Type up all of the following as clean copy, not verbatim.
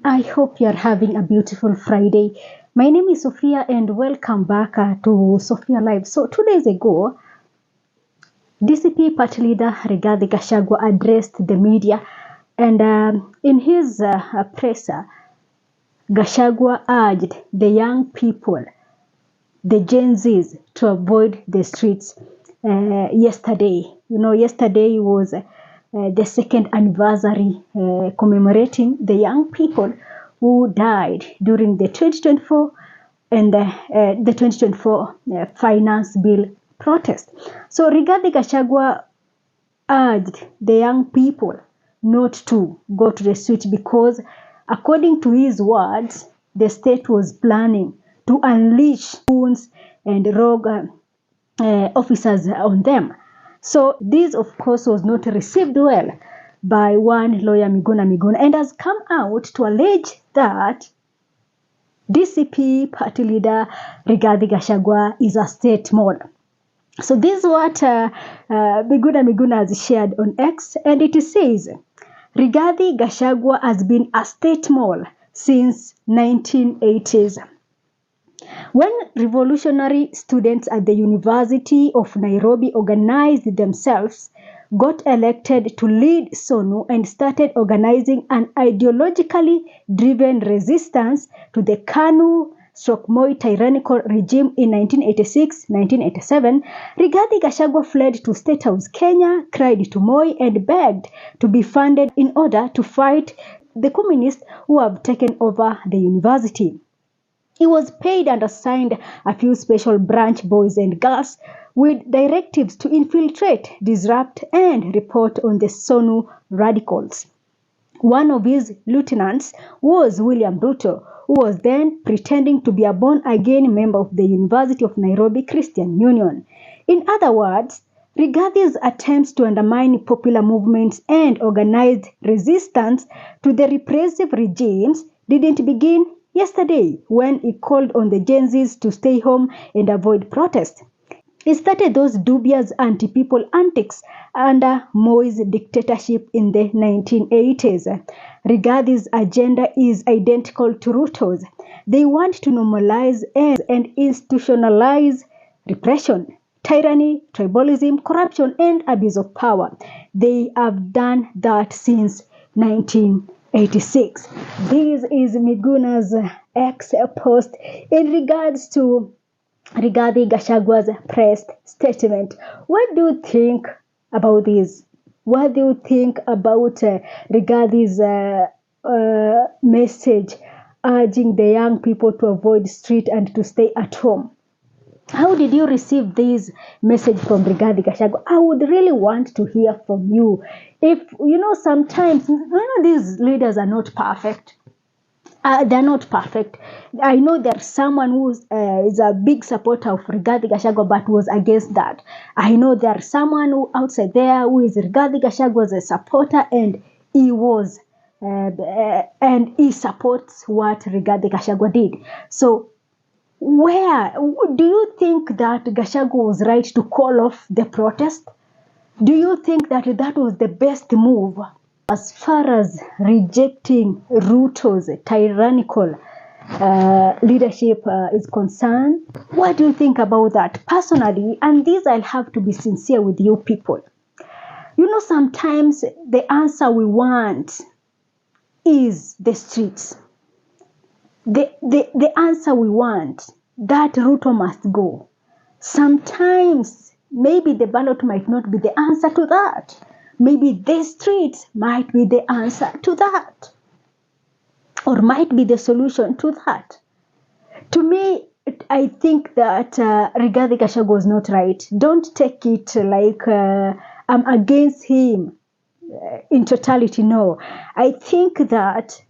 I hope you're having a beautiful Friday. My name is Sophia and welcome back to Sophia Live. So 2 days ago, DCP Party Leader Rigathi Gachagua addressed the media, and in his presser, Gachagua urged the young people, the Gen Zs, to avoid the streets yesterday. Yesterday was the second anniversary commemorating the young people who died during the 2024 and the 2024 finance bill protest. So Rigathi Gachagua urged the young people not to go to the street because, according to his words, the state was planning to unleash goons and rogue officers on them. So this, of course, was not received well by one lawyer, Miguna, and has come out to allege that DCP Party Leader Rigathi Gachagua is a state mall. So this is what Miguna has shared on X, and it says, Rigathi Gachagua has been a state mall since 1980s. When revolutionary students at the University of Nairobi organized themselves, got elected to lead SONU, and started organizing an ideologically driven resistance to the KANU/Moi tyrannical regime in 1986-1987, Rigathi Gachagua fled to State House, Kenya, cried to Moi, and begged to be funded in order to fight the communists who have taken over the university. He was paid and assigned a few special branch boys and girls with directives to infiltrate, disrupt, and report on the SONU radicals. One of his lieutenants was William Ruto, who was then pretending to be a born-again member of the University of Nairobi Christian Union. In other words, Rigathi's attempts to undermine popular movements and organized resistance to the repressive regimes didn't begin yesterday when he called on the Gen Zs to stay home and avoid protest. He started those dubious anti-people antics under Moi's dictatorship in the 1980s. Rigathi's agenda is identical to Ruto'S. They want to normalize and institutionalize repression, tyranny, tribalism, corruption, and abuse of power. They have done that since 1986. This is Miguna's X post in regards to Rigathi Gachagua's press statement. What do you think about this? What do you think about Rigathi's message urging the young people to avoid street and to stay at home? How did you receive this message from Rigathi Gachagua? I would really want to hear from you. If, sometimes, these leaders are not perfect. They're not perfect. I know there's someone who is a big supporter of Rigathi Gachagua but was against that. I know there's someone who outside there who is Rigathi Gachagua's supporter, and he was and he supports what Rigathi Gachagua did. So where do you think that Gachagua was right to call off the protest? Do you think that was the best move as far as rejecting Ruto'S tyrannical leadership is concerned? What do you think about that? Personally, and this I'll have to be sincere with you people. Sometimes the answer we want is the streets. The answer we want, that Ruto must go. Sometimes maybe the ballot might not be the answer to that. Maybe the streets might be the answer to that, or might be the solution to that. To me, I think that Rigathi Gachagua was not right. Don't take it like I'm against him in totality. No, I think that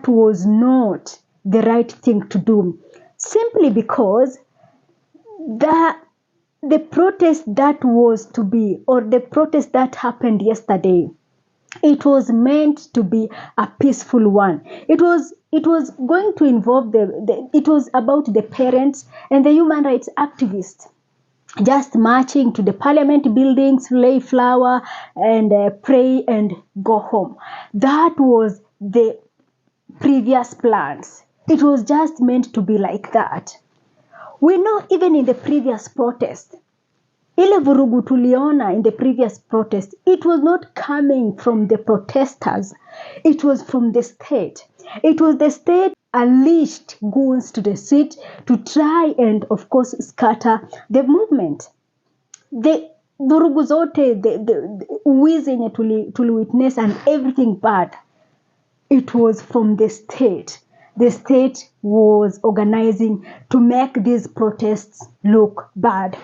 was not the right thing to do, simply because the protest that was to be, or the protest that happened yesterday, it was meant to be a peaceful one. It was going to involve it was about the parents and the human rights activists just marching to the parliament buildings, lay flower and pray and go home. That was the previous plans. It was just meant to be like that. We know even in the previous protest, ile vurugu tuliona in the previous protest, it was not coming from the protesters. It was from the state. It was the state unleashed goons to the street to try and, of course, scatter the movement. The vurugu zote, the wizi yenye tuli witness and everything bad, it was from the state. The state was organizing to make these protests look bad.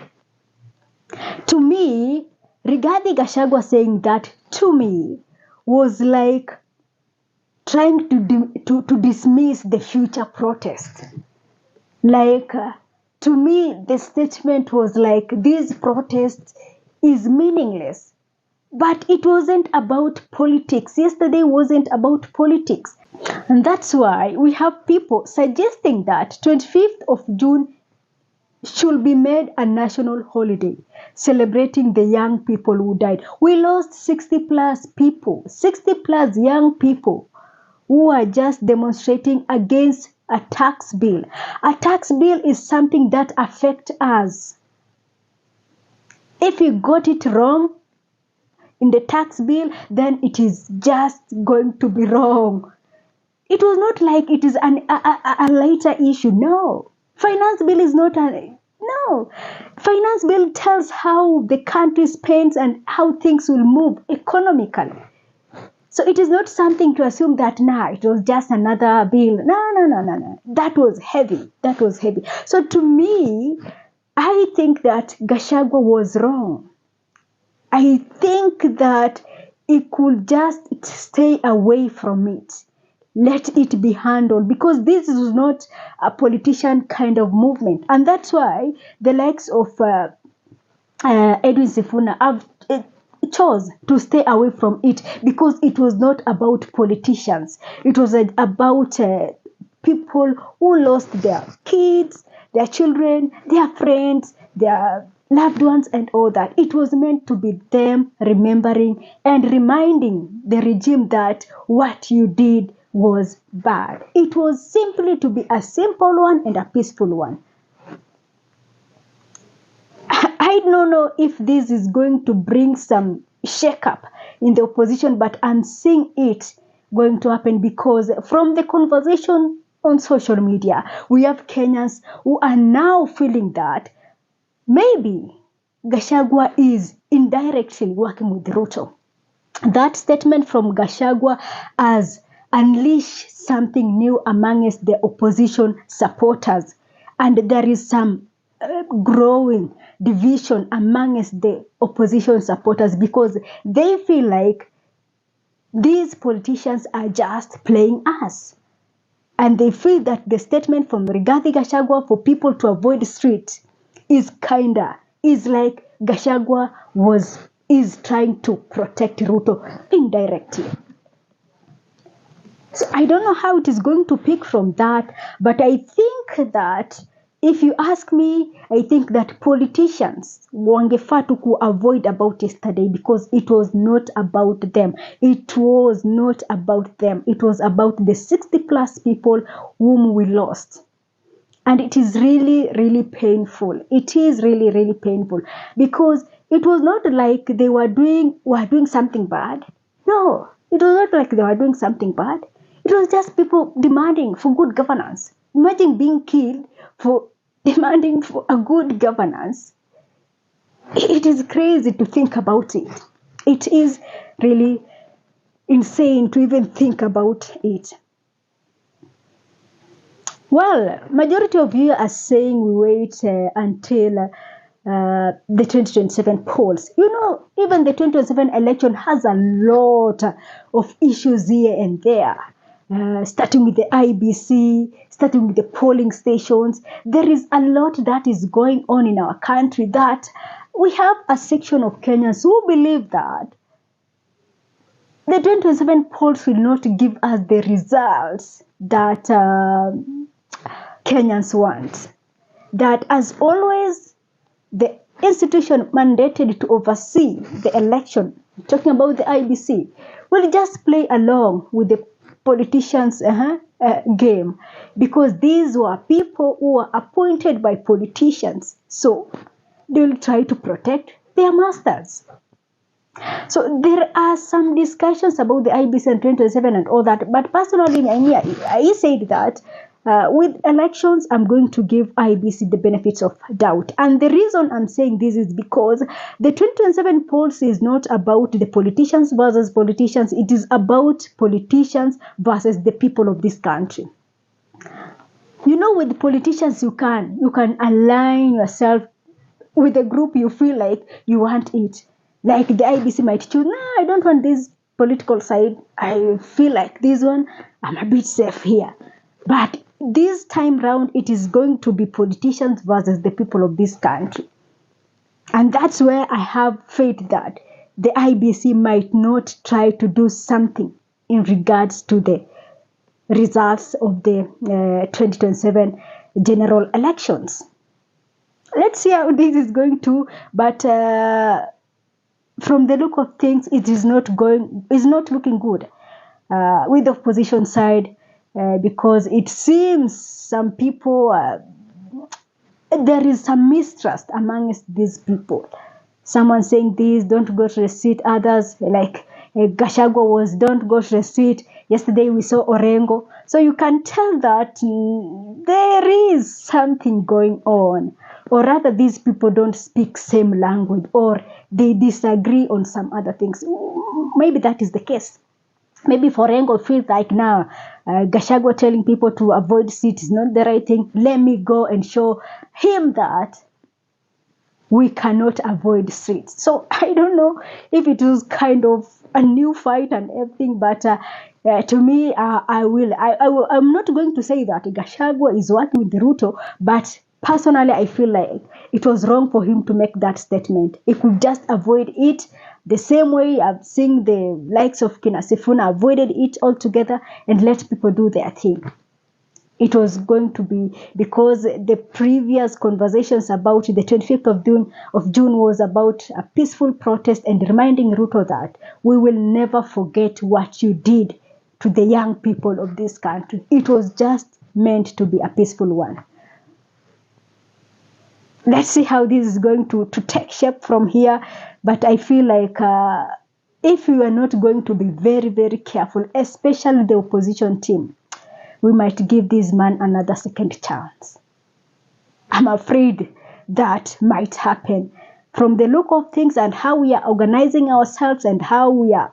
To me, Rigathi Gachagua saying that to me was like trying to dismiss the future protest. Like, to me, the statement was like, this protest is meaningless. But it wasn't about politics. Yesterday wasn't about politics. And that's why we have people suggesting that 25th of June should be made a national holiday, celebrating the young people who died. We lost 60 plus people, 60 plus young people who are just demonstrating against a tax bill. A tax bill is something that affects us. If you got it wrong in the tax bill, then it is just going to be wrong. It was not like it is a later issue. No. Finance bill is not no. Finance bill tells how the country spends and how things will move economically. So it is not something to assume that it was just another bill. No. That was heavy. That was heavy. So to me, I think that Gachagua was wrong. I think that he could just stay away from it. Let it be handled, because this is not a politician kind of movement. And that's why the likes of Edwin Sifuna have chose to stay away from it, because it was not about politicians. It was about people who lost their kids, their children, their friends, their loved ones and all that. It was meant to be them remembering and reminding the regime that what you did was bad. It was simply to be a simple one and a peaceful one. I don't know if this is going to bring some shake-up in the opposition, but I'm seeing it going to happen, because from the conversation on social media, we have Kenyans who are now feeling that maybe Gachagua is indirectly working with Ruto. That statement from Gachagua has unleashed something new amongst the opposition supporters, and there is some growing division amongst the opposition supporters, because they feel like these politicians are just playing us. And they feel that the statement from Rigathi Gachagua for people to avoid the street is like Gachagua is trying to protect Ruto indirectly. So I don't know how it is going to pick from that, but I think that, if you ask me, I think that politicians wangefaa tu avoid about yesterday, because it was not about them. It was not about them. It was about the 60 plus people whom we lost. And it is really, really painful. It is really, really painful, because it was not like they were doing something bad. No, it was not like they were doing something bad. It was just people demanding for good governance. Imagine being killed for demanding for a good governance. It is crazy to think about it. It is really insane to even think about it. Well, majority of you are saying we wait until the 2027 polls. You know, even the 2027 election has a lot of issues here and there. Starting with the IBC, starting with the polling stations. There is a lot that is going on in our country, that we have a section of Kenyans who believe that the 2027 polls will not give us the results that Kenyans want. That, as always, the institution mandated to oversee the election, talking about the IBC, will just play along with the politicians' game, because these were people who were appointed by politicians. So they'll try to protect their masters. So there are some discussions about the IBC and 2027 and all that. But personally, I said that with elections, I'm going to give IBC the benefits of doubt. And the reason I'm saying this is because the 2027 polls is not about the politicians versus politicians. It is about politicians versus the people of this country. You know, with politicians, you can align yourself with a group you feel like you want it. Like the IBC might choose, no, I don't want this political side. I feel like this one, I'm a bit safe here. But this time round, it is going to be politicians versus the people of this country. And that's where I have faith that the IBC might not try to do something in regards to the results of the 2027 general elections. Let's see how this is going to, but from the look of things, it is not looking good with the opposition side, because it seems some people, there is some mistrust amongst these people. Someone saying this, don't go to the seat. Others, like Gachagua was, don't go to the seat. Yesterday we saw Orengo. So you can tell that there is something going on. Or rather, these people don't speak same language, or they disagree on some other things. Maybe that is the case. Maybe for Orengo feels like now, Gachagua telling people to avoid seats is not the right thing. Let me go and show him that we cannot avoid seats. So I don't know if it was kind of a new fight and everything, but to me, I'm not going to say that Gachagua is working with Ruto, but personally, I feel like it was wrong for him to make that statement. He could just avoid it the same way I've seen the likes of Kina Sifuna avoided it altogether and let people do their thing. It was going to be because the previous conversations about the 25th of June was about a peaceful protest and reminding Ruto that we will never forget what you did to the young people of this country. It was just meant to be a peaceful one. Let's see how this is going to take shape from here. But I feel like if we are not going to be very, very careful, especially the opposition team, we might give this man another second chance. I'm afraid that might happen. From the look of things and how we are organizing ourselves and how we are,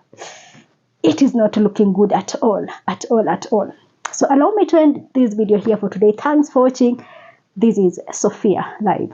it is not looking good at all. So allow me to end this video here for today. Thanks for watching. This is Sophia Live.